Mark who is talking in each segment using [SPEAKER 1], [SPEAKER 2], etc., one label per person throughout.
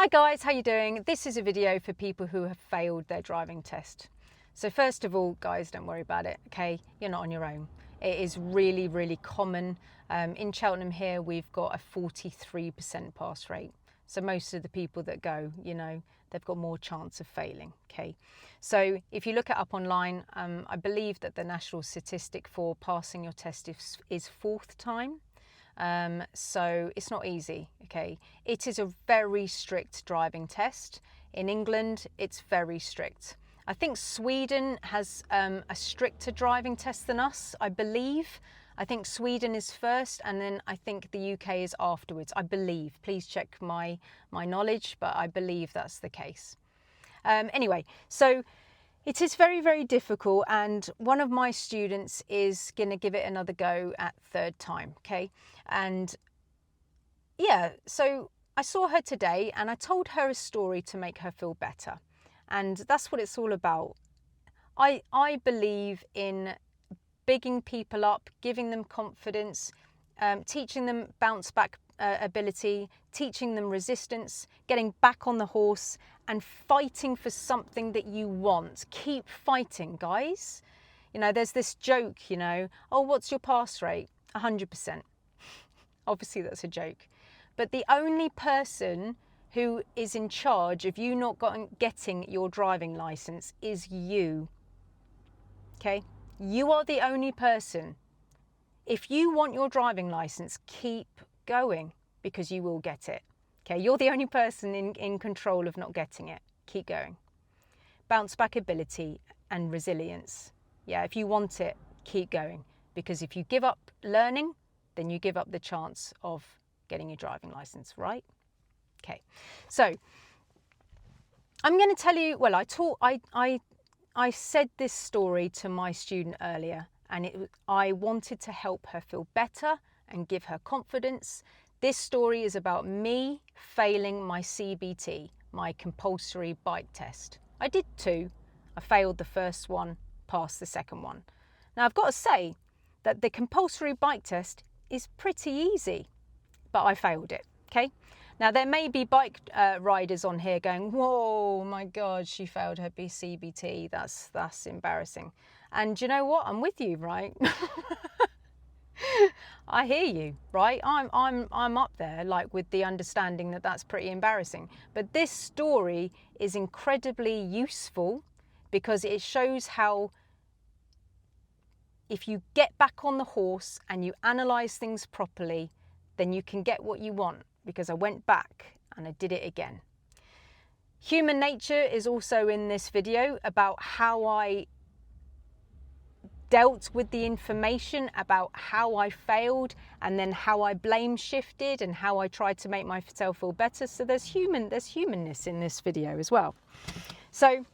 [SPEAKER 1] Hi guys, how you doing? This is a video for people who have failed their driving test. So first of all, guys, don't worry about it, okay? You're not on your own. It is really, really common. In Cheltenham here, we've got a 43% pass rate. So most of the people that go, they've got more chance of failing, okay? So if you look it up online, I believe that the national statistic for passing your test is fourth time. So it's not easy, okay? It is a very strict driving test. In England, it's very strict. I think Sweden has a stricter driving test than us, I believe. I think Sweden is first, and then I think the UK is afterwards, I believe. Please check my knowledge, but I believe that's the case. Anyway, so it is very, very difficult, and one of my students is going to give it another go at third time, okay? And yeah, so I saw her today and I told her a story to make her feel better. And that's what it's all about. I believe in bigging people up, giving them confidence, teaching them bounce back ability, teaching them resistance, getting back on the horse and fighting for something that you want. Keep fighting, guys. There's this joke, oh, what's your pass rate? 100%. Obviously that's a joke. But the only person who is in charge of you not getting your driving license is you. Okay? You are the only person. If you want your driving license, keep going, because you will get it. Okay? You're the only person in control of not getting it. Keep going. Bounce back ability and resilience. Yeah, if you want it, keep going. Because if you give up learning, then you give up the chance of getting your driving license, right? Okay, so I'm going to tell you, well, I said this story to my student earlier, and I wanted to help her feel better and give her confidence. This story is about me failing my CBT, my compulsory bike test. I did two. I failed the first one, passed the second one. Now, I've got to say that the compulsory bike test is pretty easy, but I failed it, okay? Now, there may be bike riders on here going, whoa, my God, she failed her CBT. That's embarrassing. And you know what? I'm with you, right? I hear you, right? I'm up there, like, with the understanding that that's pretty embarrassing. But this story is incredibly useful because it shows how if you get back on the horse and you analyze things properly, then you can get what you want, because I went back and I did it again. Human nature is also in this video, about how I dealt with the information about how I failed, and then how I blame shifted and how I tried to make myself feel better. So there's humanness in this video as well. So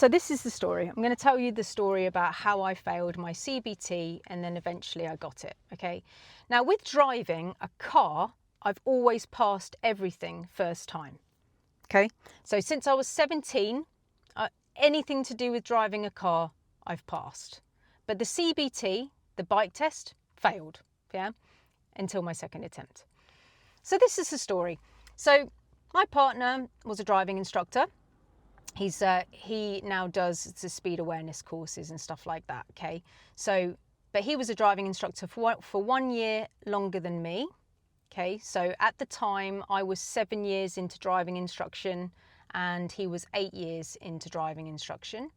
[SPEAKER 1] this is the story. I'm going to tell you the story about how I failed my CBT and then eventually I got it, okay? Now, with driving a car, I've always passed everything first time, okay? So since I was 17, anything to do with driving a car, I've passed. But the CBT, the bike test, failed, yeah, until my second attempt. So this is the story. So my partner was a driving instructor. He now does the speed awareness courses and stuff like that, okay? So, but he was a driving instructor for 1 year longer than me, okay? So at the time, I was 7 years into driving instruction and he was 8 years into driving instruction.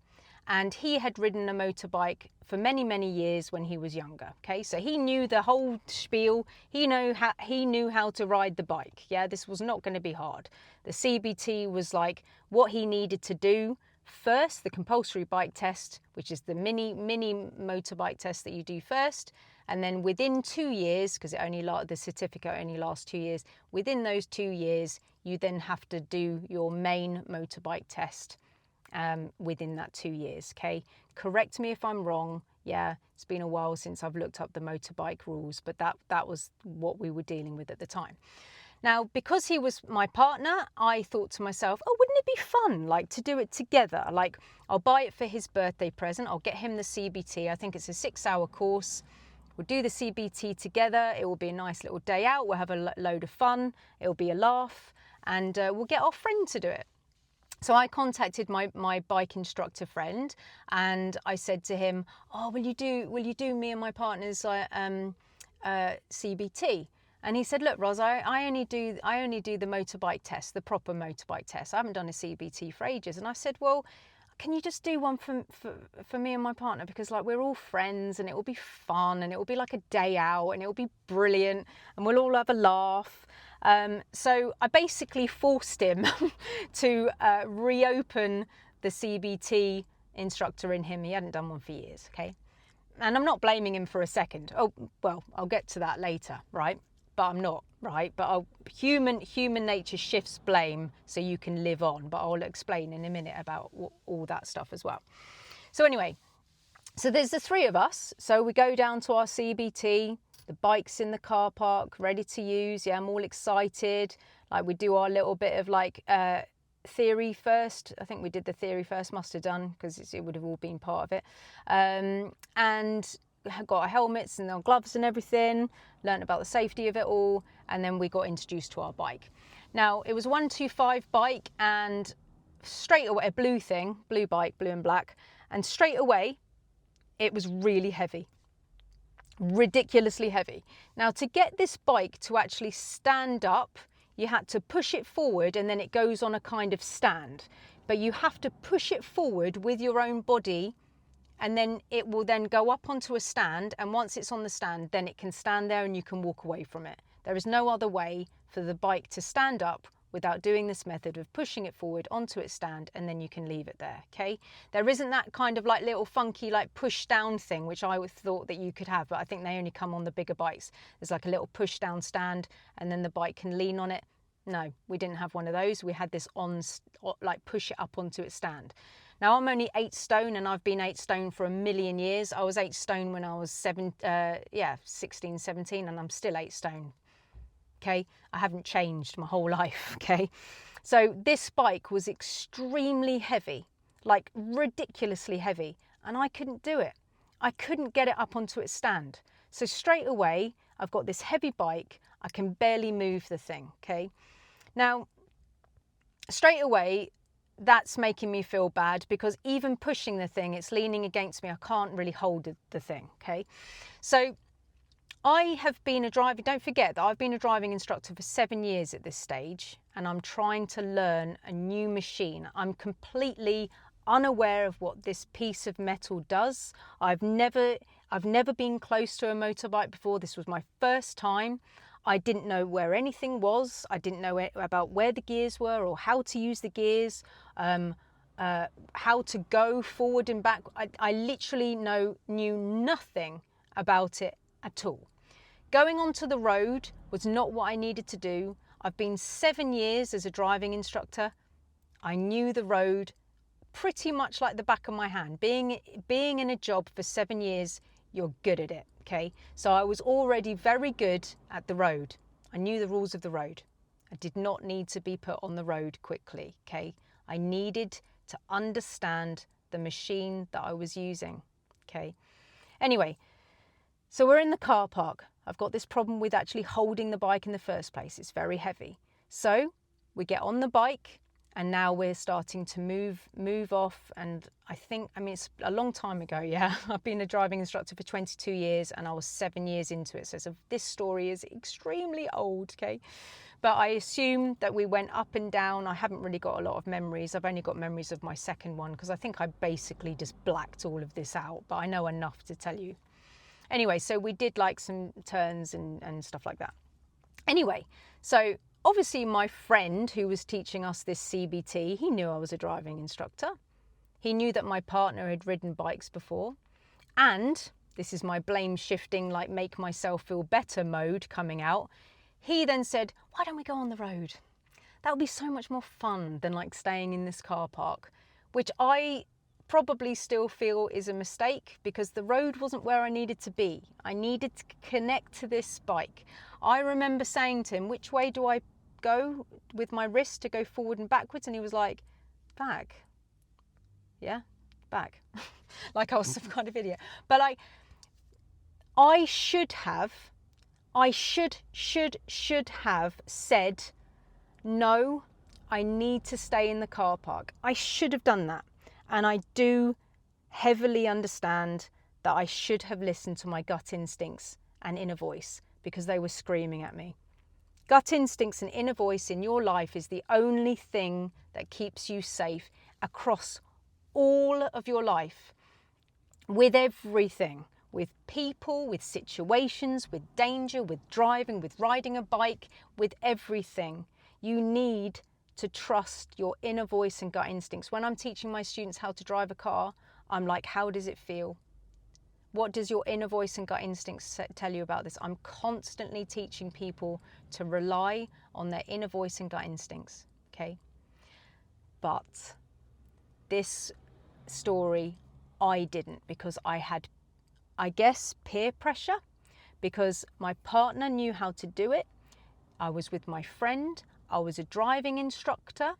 [SPEAKER 1] And he had ridden a motorbike for many, many years when he was younger, okay? So he knew the whole spiel. He knew how to ride the bike, yeah? This was not going to be hard. The CBT was like what he needed to do first, the compulsory bike test, which is the mini motorbike test that you do first. And then within 2 years, because the certificate only lasts 2 years, within those 2 years, you then have to do your main motorbike test within that 2 years, okay? Correct me if I'm wrong. Yeah, it's been a while since I've looked up the motorbike rules, but that was what we were dealing with at the time. Now, because he was my partner, I thought to myself, oh, wouldn't it be fun, like, to do it together? Like, I'll buy it for his birthday present. I'll get him the CBT. I think it's a 6-hour course. We'll do the CBT together. It will be a nice little day out. We'll have a load of fun. It'll be a laugh, and we'll get our friend to do it. So I contacted my bike instructor friend, and I said to him, "Oh, will you do me and my partner's CBT?" And he said, "Look, Ros, I only do the motorbike test, the proper motorbike test. I haven't done a CBT for ages." And I said, "Well, can you just do one for me and my partner, because like we're all friends and it will be fun and it will be like a day out and it will be brilliant and we'll all have a laugh." So I basically forced him to reopen the CBT instructor in him. He hadn't done one for years, okay? And I'm not blaming him for a second. Oh, well, I'll get to that later, right? But I'm not, right? But human nature shifts blame so you can live on. But I'll explain in a minute about all that stuff as well. So anyway, so there's the three of us. So we go down to our CBT. The bike's in the car park, ready to use. Yeah, I'm all excited. Like we do our little bit of like theory first. I think we did the theory first, must have done, because it would have all been part of it. And got our helmets and our gloves and everything, learned about the safety of it all, and then we got introduced to our bike. Now, it was a 125 bike, and straight away, a blue bike, blue and black, and straight away, it was really heavy. Ridiculously heavy. Now, to get this bike to actually stand up, you had to push it forward and then it goes on a kind of stand. But you have to push it forward with your own body, and then it will then go up onto a stand, and once it's on the stand, then it can stand there and you can walk away from it. There is no other way for the bike to stand up without doing this method of pushing it forward onto its stand, and then you can leave it there, okay? There isn't that kind of like little funky like push down thing, which I thought that you could have, but I think they only come on the bigger bikes. There's like a little push down stand and then the bike can lean on it. No, we didn't have one of those. We had this like push it up onto its stand. Now, I'm only 8 stone, and I've been 8 stone for a million years. I was 8 stone when I was 16, 17, and I'm still 8 stone. Okay, I haven't changed my whole life. Okay, so this bike was extremely heavy, like ridiculously heavy, and I couldn't do it. I couldn't get it up onto its stand. So straight away, I've got this heavy bike. I can barely move the thing. Okay, now straight away, that's making me feel bad, because even pushing the thing, it's leaning against me. I can't really hold the thing. Okay, so I have been a driver, don't forget that I've been a driving instructor for 7 years at this stage, and I'm trying to learn a new machine. I'm completely unaware of what this piece of metal does. I've never been close to a motorbike before. This was my first time. I didn't know where anything was. I didn't know about where the gears were or how to use the gears, how to go forward and back. I literally knew nothing about it at all. Going onto the road was not what I needed to do. I've been 7 years as a driving instructor. I knew the road pretty much like the back of my hand. Being in a job for 7 years, you're good at it, okay? So I was already very good at the road. I knew the rules of the road. I did not need to be put on the road quickly, okay? I needed to understand the machine that I was using, okay? Anyway, so we're in the car park. I've got this problem with actually holding the bike in the first place. It's very heavy. So we get on the bike, and now we're starting to move off. And I mean, it's a long time ago, yeah. I've been a driving instructor for 22 years and I was 7 years into it. So this story is extremely old, okay? But I assume that we went up and down. I haven't really got a lot of memories. I've only got memories of my second one, because I think I basically just blacked all of this out, but I know enough to tell you. Anyway, so we did like some turns and stuff like that. Anyway, so obviously my friend who was teaching us this CBT, he knew I was a driving instructor. He knew that my partner had ridden bikes before. And this is my blame shifting, like make myself feel better mode coming out. He then said, why don't we go on the road? That would be so much more fun than like staying in this car park, which I probably still feel is a mistake, because the road wasn't where I needed to be. I needed to connect to this bike. I remember saying to him, which way do I go with my wrist to go forward and backwards? And he was like, back. Yeah, back. Like I was some kind of idiot. But like, I should have said, no, I need to stay in the car park. I should have done that. And I do heavily understand that I should have listened to my gut instincts and inner voice, because they were screaming at me. Gut instincts and inner voice in your life is the only thing that keeps you safe across all of your life, with everything, with people, with situations, with danger, with driving, with riding a bike, with everything. You need to trust your inner voice and gut instincts. When I'm teaching my students how to drive a car, I'm like, how does it feel? What does your inner voice and gut instincts tell you about this? I'm constantly teaching people to rely on their inner voice and gut instincts, okay? But this story, I didn't, because I had, I guess, peer pressure, because my partner knew how to do it. I was with my friend. I was a driving instructor.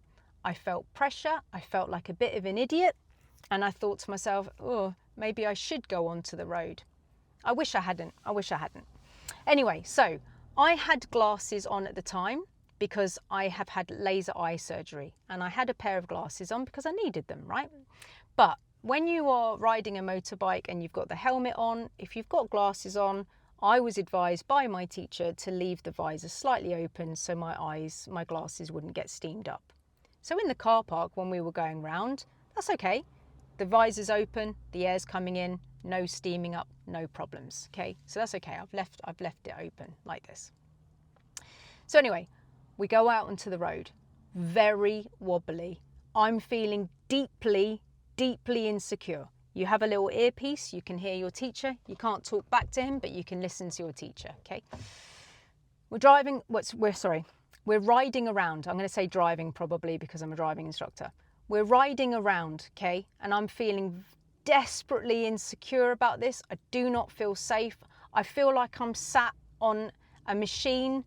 [SPEAKER 1] I felt pressure. I felt like a bit of an idiot. And I thought to myself, oh, maybe I should go onto the road. I wish I hadn't. Anyway, so I had glasses on at the time because I have had laser eye surgery, and I had a pair of glasses on because I needed them, right? But when you are riding a motorbike and you've got the helmet on, if you've got glasses on, I was advised by my teacher to leave the visor slightly open so my glasses wouldn't get steamed up. So in the car park when we were going round, that's okay. The visor's open, the air's coming in, no steaming up, no problems, okay? So that's okay, I've left it open like this. So anyway, we go out onto the road, very wobbly. I'm feeling deeply insecure. You have a little earpiece, you can hear your teacher. You can't talk back to him, but you can listen to your teacher, okay? We're riding around. I'm going to say driving probably because I'm a driving instructor. We're riding around, okay? And I'm feeling desperately insecure about this. I do not feel safe. I feel like I'm sat on a machine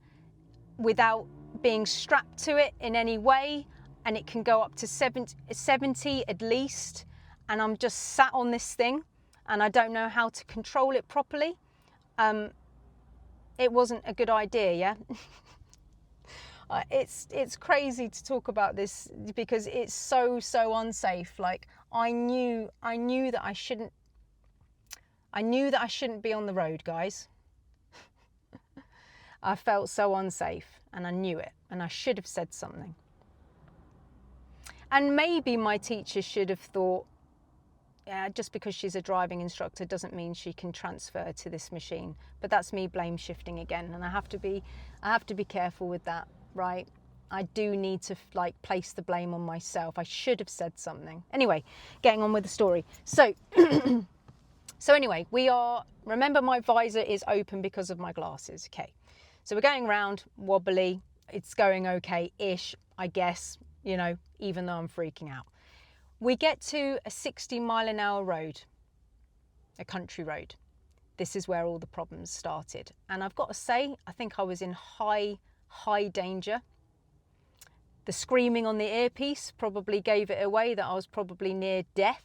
[SPEAKER 1] without being strapped to it in any way, and it can go up to 70 at least, and I'm just sat on this thing and I don't know how to control it properly. It wasn't a good idea, yeah? It's crazy to talk about this because it's so unsafe. Like I knew that I shouldn't be on the road, guys. I felt so unsafe and I knew it, and I should have said something. And maybe my teacher should have thought, yeah, just because she's a driving instructor doesn't mean she can transfer to this machine. But that's me blame shifting again, and I have to be careful with that, right? I do need to place the blame on myself. I should have said something. Anyway, getting on with the story. So anyway, remember my visor is open because of my glasses. Okay. So we're going around wobbly. It's going okay-ish, I guess, you know, even though I'm freaking out. We get to a 60-mile-an-hour road, a country road. This is where all the problems started. And I've got to say, I think I was in high danger. The screaming on the earpiece probably gave it away that I was probably near death.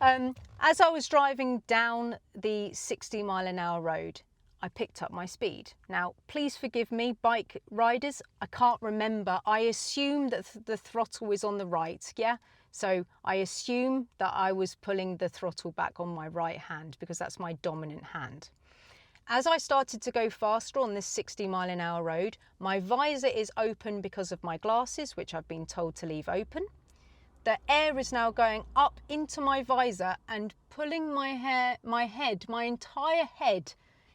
[SPEAKER 1] As I was driving down the 60-mile-an-hour road, I picked up my speed. Now, please forgive me, bike riders, I can't remember. I assume that the throttle is on the right, yeah? So I assume that I was pulling the throttle back on my right hand because that's my dominant hand. As I started to go faster on this 60-mile-an-hour road, my visor is open because of my glasses, which I've been told to leave open. The air is now going up into my visor and pulling my entire head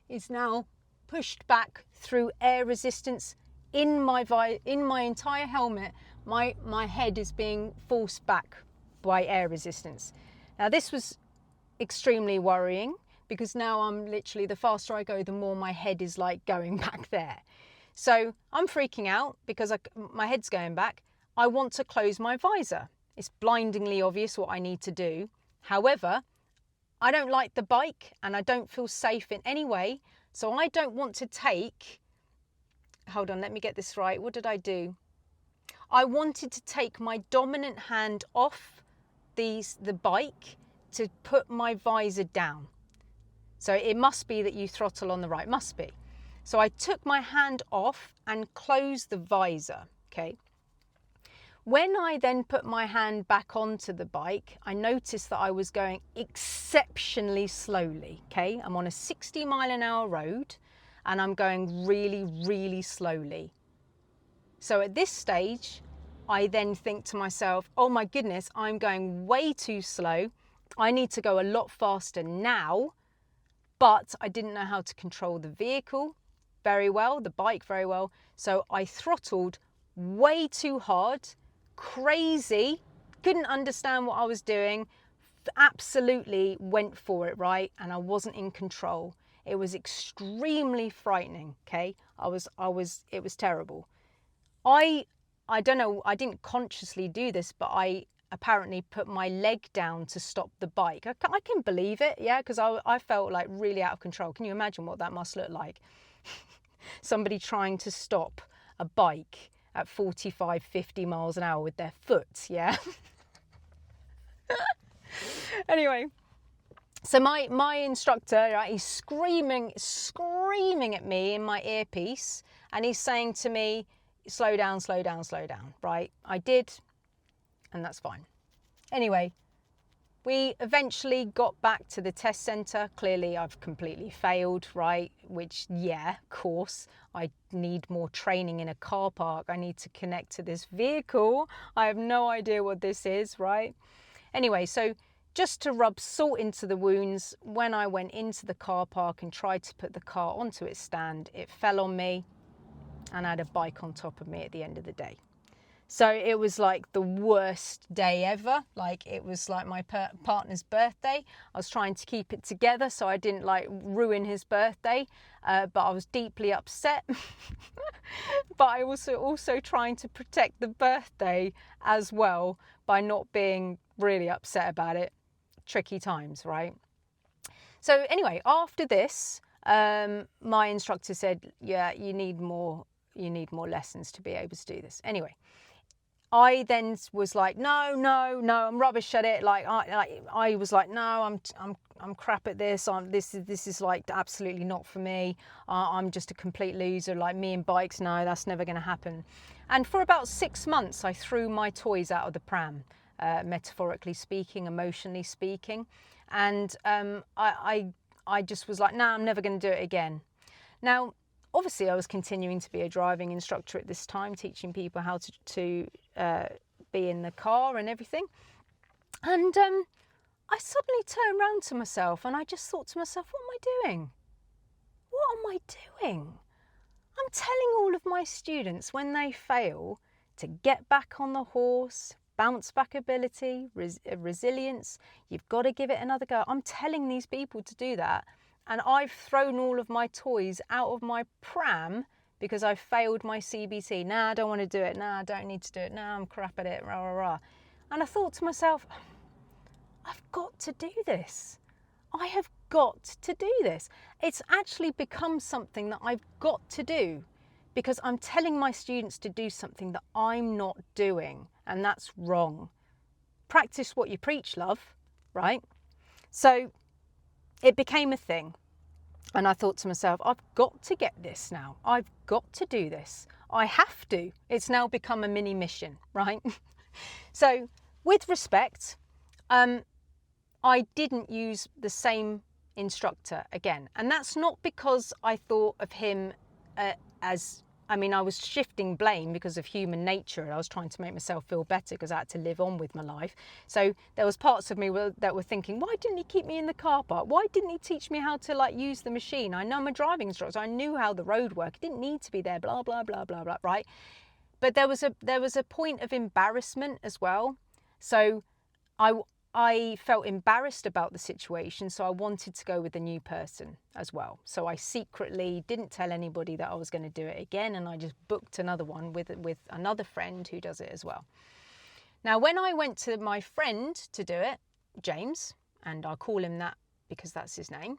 [SPEAKER 1] is now pushed back through air resistance in my entire helmet. My head is being forced back by air resistance. Now this was extremely worrying because now I'm literally, the faster I go, the more my head is like going back there. So I'm freaking out because my head's going back. I want to close my visor. It's blindingly obvious what I need to do. However, I don't like the bike and I don't feel safe in any way. So I don't want to take, hold on, let me get this right. What did I do? I wanted to take my dominant hand off the bike to put my visor down. So it must be that you throttle on the right, must be. So I took my hand off and closed the visor, okay? When I then put my hand back onto the bike, I noticed that I was going exceptionally slowly, okay? I'm on a 60-mile-an-hour road and I'm going really, really slowly. So at this stage, I then think to myself, oh my goodness, I'm going way too slow. I need to go a lot faster now. But I didn't know how to control the vehicle very well, the bike very well. So I throttled way too hard, crazy, couldn't understand what I was doing, absolutely went for it, right? And I wasn't in control. It was extremely frightening, okay? It was terrible. I don't know, I didn't consciously do this, but I apparently put my leg down to stop the bike. I can believe it, yeah, because I felt like really out of control. Can you imagine what that must look like? Somebody trying to stop a bike at 45, 50 miles an hour with their foot, yeah? Anyway, so my instructor, right, he's screaming at me in my earpiece, and he's saying to me, slow down, slow down, slow down, right? I did, and that's fine. Anyway, we eventually got back to the test centre. Clearly, I've completely failed, right? Which, yeah, of course, I need more training in a car park. I need to connect to this vehicle. I have no idea what this is, right? Anyway, so just to rub salt into the wounds, when I went into the car park and tried to put the car onto its stand, it fell on me and I had a bike on top of me at the end of the day. So it was like the worst day ever. Like, it was like my partner's birthday. I was trying to keep it together so I didn't like ruin his birthday, but I was deeply upset. But I was also trying to protect the birthday as well by not being really upset about it. Tricky times, right? So anyway, after this, my instructor said, yeah, you need more lessons to be able to do this. Anyway, I then was like, no, I'm rubbish at it. Like I was like, no, I'm crap at this. This is like absolutely not for me. I'm just a complete loser. Like, me and bikes, no, that's never going to happen. And for about 6 months, I threw my toys out of the pram, metaphorically speaking, emotionally speaking, and I just was like, no, I'm never going to do it again. Now, obviously, I was continuing to be a driving instructor at this time, teaching people how to be in the car and everything. And I suddenly turned around to myself and I just thought to myself, what am I doing? What am I doing? I'm telling all of my students when they fail to get back on the horse, bounce back ability, resilience. You've got to give it another go. I'm telling these people to do that. And I've thrown all of my toys out of my pram because I failed my CBT. Nah, I don't want to do it. Nah, I don't need to do it. Nah, I'm crap at it. Rah, rah, rah. And I thought to myself, I've got to do this. I have got to do this. It's actually become something that I've got to do because I'm telling my students to do something that I'm not doing, and that's wrong. Practice what you preach, love, right? So it became a thing. And I thought to myself, I've got to get this now. I've got to do this. I have to. It's now become a mini mission, right? So with respect, I didn't use the same instructor again. And that's not because I thought of him I was shifting blame because of human nature. I was trying to make myself feel better because I had to live on with my life. So there was parts of me that were thinking, why didn't he keep me in the car park? Why didn't he teach me how to use the machine? I know I'm a driving instructor. I knew how the road worked. It didn't need to be there, blah, blah, blah, blah, blah, right? But there was a point of embarrassment as well. So I felt embarrassed about the situation, so I wanted to go with a new person as well. So I secretly didn't tell anybody that I was going to do it again, and I just booked another one with another friend who does it as well. Now, when I went to my friend to do it, James, and I'll call him that because that's his name.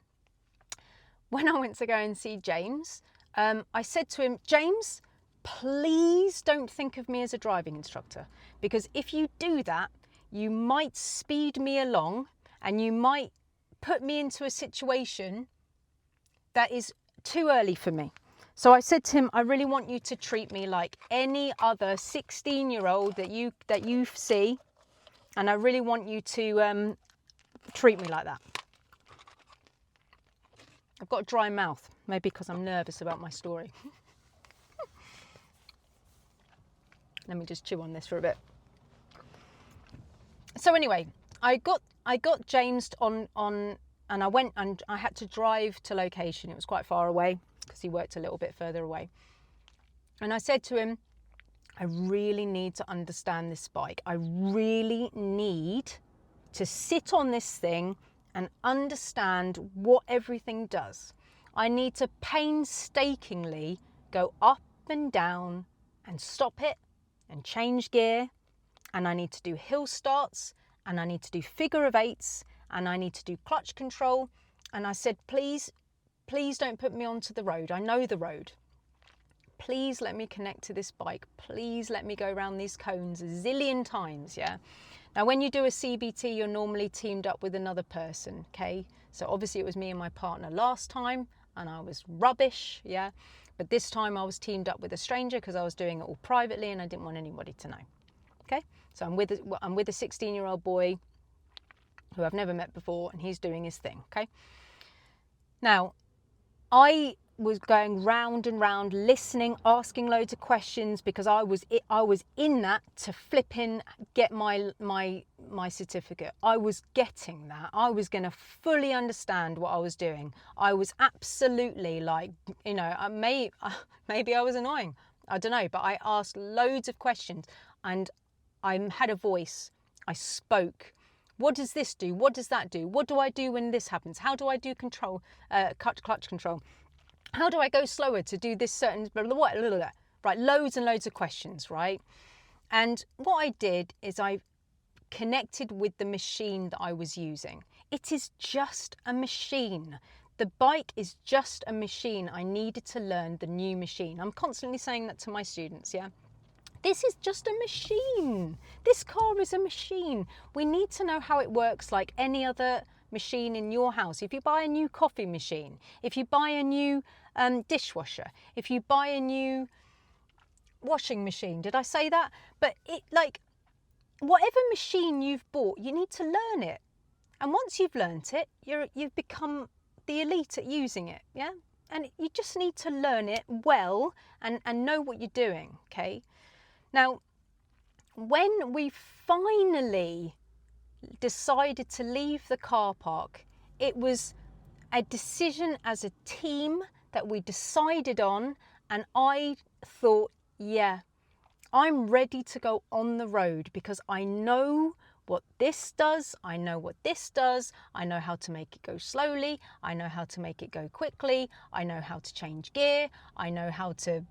[SPEAKER 1] When I went to go and see James, I said to him, James, please don't think of me as a driving instructor, because if you do that, you might speed me along and you might put me into a situation that is too early for me. So I said to him, I really want you to treat me like any other 16-year-old that you see, and I really want you to treat me like that. I've got a dry mouth, maybe because I'm nervous about my story. Let me just chew on this for a bit. So anyway, I got James on, and I went and I had to drive to location. It was quite far away because he worked a little bit further away. And I said to him, I really need to understand this bike. I really need to sit on this thing and understand what everything does. I need to painstakingly go up and down and stop it and change gear, and I need to do hill starts, and I need to do figure of eights, and I need to do clutch control. And I said, please don't put me onto the road. I know the road. Please let me connect to this bike. Please let me go around these cones a zillion times, yeah? Now, when you do a CBT, you're normally teamed up with another person, okay? So obviously it was me and my partner last time, and I was rubbish, yeah? But this time I was teamed up with a stranger because I was doing it all privately and I didn't want anybody to know, okay? So I'm with a 16-year-old boy who I've never met before, and he's doing his thing, okay? Now, I was going round and round, listening, asking loads of questions, because I was in that to flipping get my certificate. I was getting that. I was going to fully understand what I was doing. I was absolutely like, you know, maybe I was annoying. I don't know, but I asked loads of questions, and I had a voice. I spoke. What does this do? What does that do? What do I do when this happens? How do I do control, clutch control? How do I go slower to do this certain, blah, blah, blah, blah, blah. Right, loads and loads of questions, right? And what I did is I connected with the machine that I was using. It is just a machine. The bike is just a machine. I needed to learn the new machine. I'm constantly saying that to my students, yeah? This is just a machine. This car is a machine. We need to know how it works like any other machine in your house. If you buy a new coffee machine, if you buy a new dishwasher, if you buy a new washing machine, did I say that? But it, like, whatever machine you've bought, you need to learn it. And once you've learnt it, you've become the elite at using it, yeah? And you just need to learn it well and know what you're doing, okay? Now, when we finally decided to leave the car park, it was a decision as a team that we decided on, and I thought, yeah, I'm ready to go on the road because I know what this does, I know what this does, I know how to make it go slowly, I know how to make it go quickly, I know how to change gear, I know how to,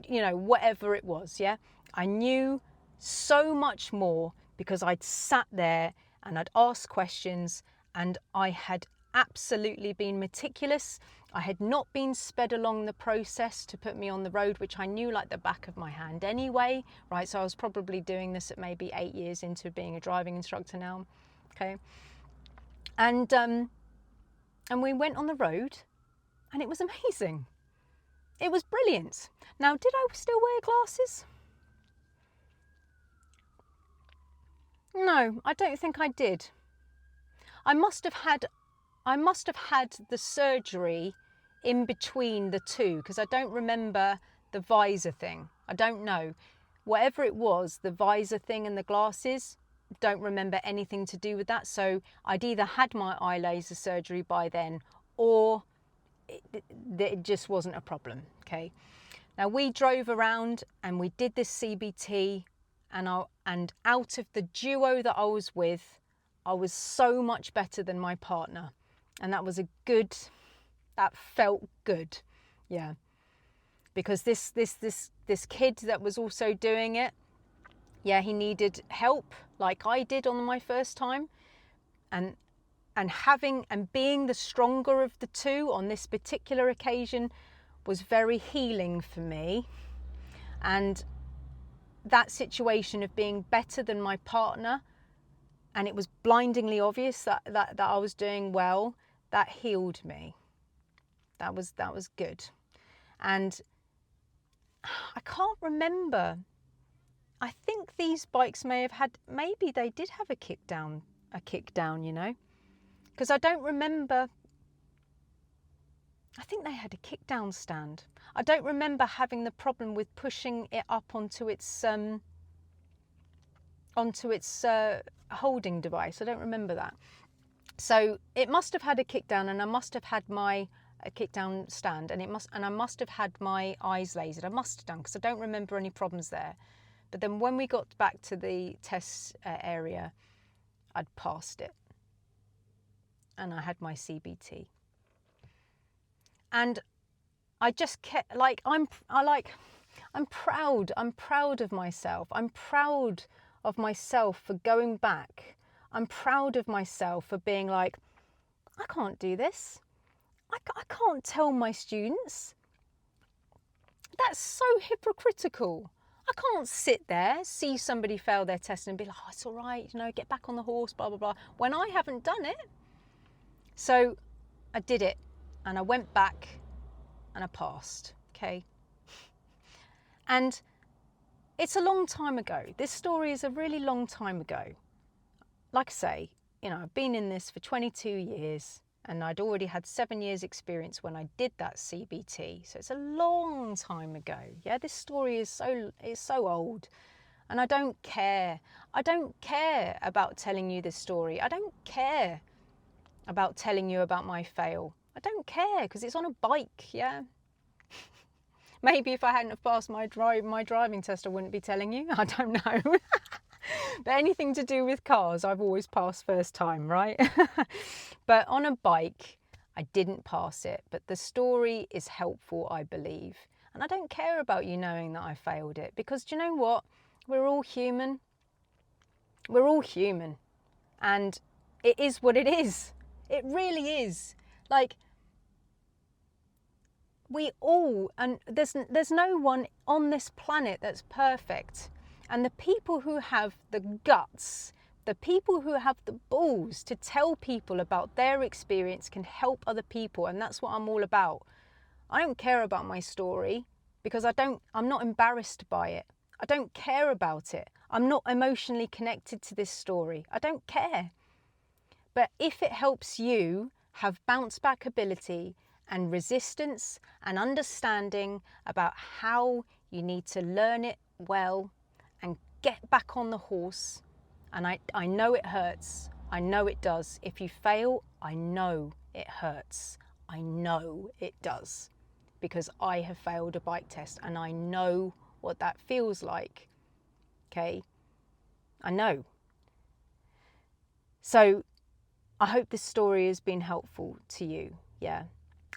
[SPEAKER 1] you know, whatever it was, yeah? I knew so much more because I'd sat there and I'd asked questions, and I had absolutely been meticulous. I had not been sped along the process to put me on the road, which I knew like the back of my hand anyway, right? So I was probably doing this at maybe 8 years into being a driving instructor now, okay? And we went on the road, and it was amazing. It was brilliant. Now, did I still wear glasses? No, I don't think I did. I must have had the surgery in between the two, because I don't remember the visor thing. I don't know. Whatever it was, the visor thing and the glasses, don't remember anything to do with that. So I'd either had my eye laser surgery by then, or it just wasn't a problem, okay? Now, we drove around and we did this CBT, and out of the duo that I was with, I was so much better than my partner. And that felt good, yeah. Because this kid that was also doing it, yeah, he needed help like I did on my first time. And being the stronger of the two on this particular occasion was very healing for me. And that situation of being better than my partner and it was blindingly obvious that I was doing well, that healed me. That was good. And I can't remember. I think these bikes maybe they did have a kick down, you know, because I don't remember. I think they had a kick down stand. I don't remember having the problem with pushing it up onto its holding device. I don't remember that. So it must have had a kick down, and I must have had a kick down stand, and I must have had my eyes lasered. I must have done, because I don't remember any problems there. But then when we got back to the test area, I'd passed it, and I had my CBT. And I just kept I'm proud. I'm proud of myself. I'm proud of myself for going back. I'm proud of myself for being like, I can't do this. I can't tell my students. That's so hypocritical. I can't sit there, see somebody fail their test and be like, oh, it's all right, you know, get back on the horse, blah, blah, blah, when I haven't done it. So I did it, and I went back and I passed, okay? And it's a long time ago. This story is a really long time ago. Like I say, you know, I've been in this for 22 years, and I'd already had 7 years experience when I did that CBT. So it's a long time ago. Yeah, this story is so old, and I don't care. I don't care about telling you this story. I don't care about telling you about my fail. I don't care, because it's on a bike, yeah? Maybe if I hadn't have passed my driving test, I wouldn't be telling you. I don't know. But anything to do with cars, I've always passed first time, right? But on a bike, I didn't pass it. But the story is helpful, I believe. And I don't care about you knowing that I failed it, because do you know what? We're all human. We're all human. And it is what it is. It really is. Like, we all, and there's no one on this planet that's perfect. And the people who have the guts, the people who have the balls to tell people about their experience can help other people. And that's what I'm all about. I don't care about my story, because I'm not embarrassed by it. I don't care about it. I'm not emotionally connected to this story. I don't care. But if it helps you have bounce back ability and resistance and understanding about how you need to learn it well and get back on the horse, and I know it hurts. I know it does. If you fail, I know it hurts. I know it does, because I have failed a bike test and I know what that feels like. Okay? I know. So I hope this story has been helpful to you. Yeah,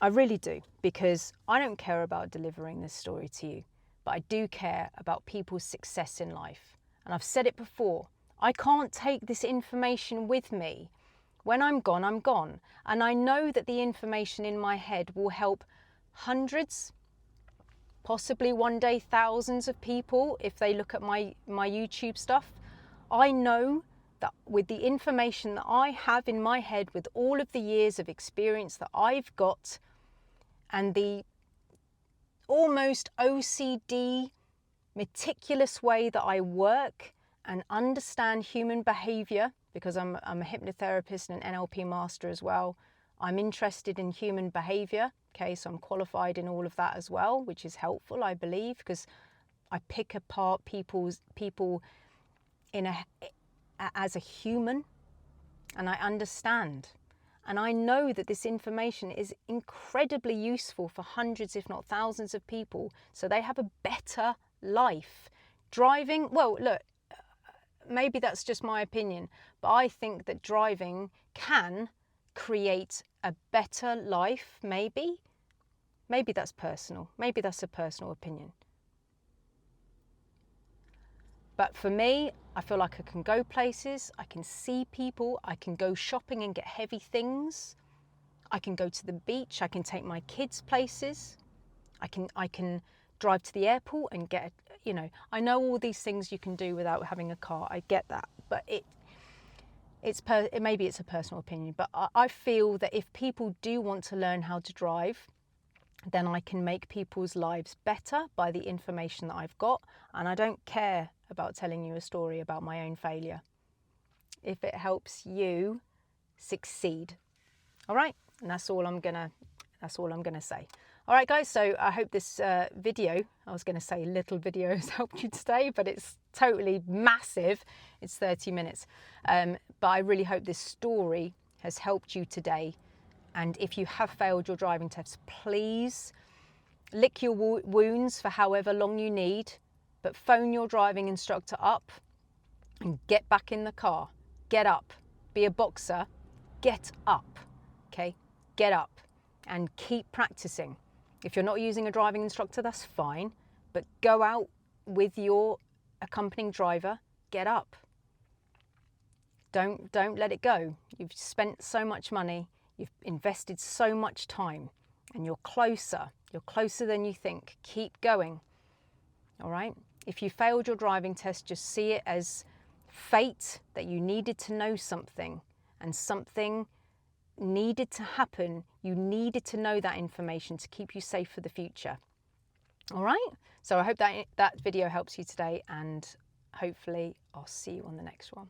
[SPEAKER 1] I really do, because I don't care about delivering this story to you, but I do care about people's success in life. And I've said it before, I can't take this information with me. When I'm gone, I'm gone. And I know that the information in my head will help hundreds, possibly one day thousands of people if they look at my YouTube stuff. I know that with the information that I have in my head, with all of the years of experience that I've got, and the almost OCD, meticulous way that I work and understand human behavior, because I'm a hypnotherapist and an NLP master as well. I'm interested in human behavior, okay, so I'm qualified in all of that as well, which is helpful, I believe, because I pick apart people as a human, and I understand. And I know that this information is incredibly useful for hundreds, if not thousands of people, so they have a better life. Driving, well, look, maybe that's just my opinion, but I think that driving can create a better life, maybe. Maybe that's personal. Maybe that's a personal opinion. But for me, I feel like I can go places, I can see people, I can go shopping and get heavy things. I can go to the beach, I can take my kids places. I can drive to the airport and get, I know all these things you can do without having a car. I get that. But maybe it's a personal opinion, but I feel that if people do want to learn how to drive, then I can make people's lives better by the information that I've got, and I don't care about telling you a story about my own failure if it helps you succeed. All right, and that's all I'm gonna say. All right, guys, so I hope this video, I was going to say little video, has helped you today, but it's totally massive. It's 30 minutes. But I really hope this story has helped you today. And if you have failed your driving test, please lick your wounds for however long you need, but phone your driving instructor up and get back in the car. Get up. Be a boxer. Get up. Okay? Get up and keep practicing. If you're not using a driving instructor, that's fine, but go out with your accompanying driver, get up. Don't let it go. You've spent so much money, you've invested so much time, and you're closer than you think. Keep going, all right? If you failed your driving test, just see it as fate, that you needed to know something, and something needed to happen. You needed to know that information to keep you safe for the future. All right, so I hope that video helps you today, and hopefully I'll see you on the next one.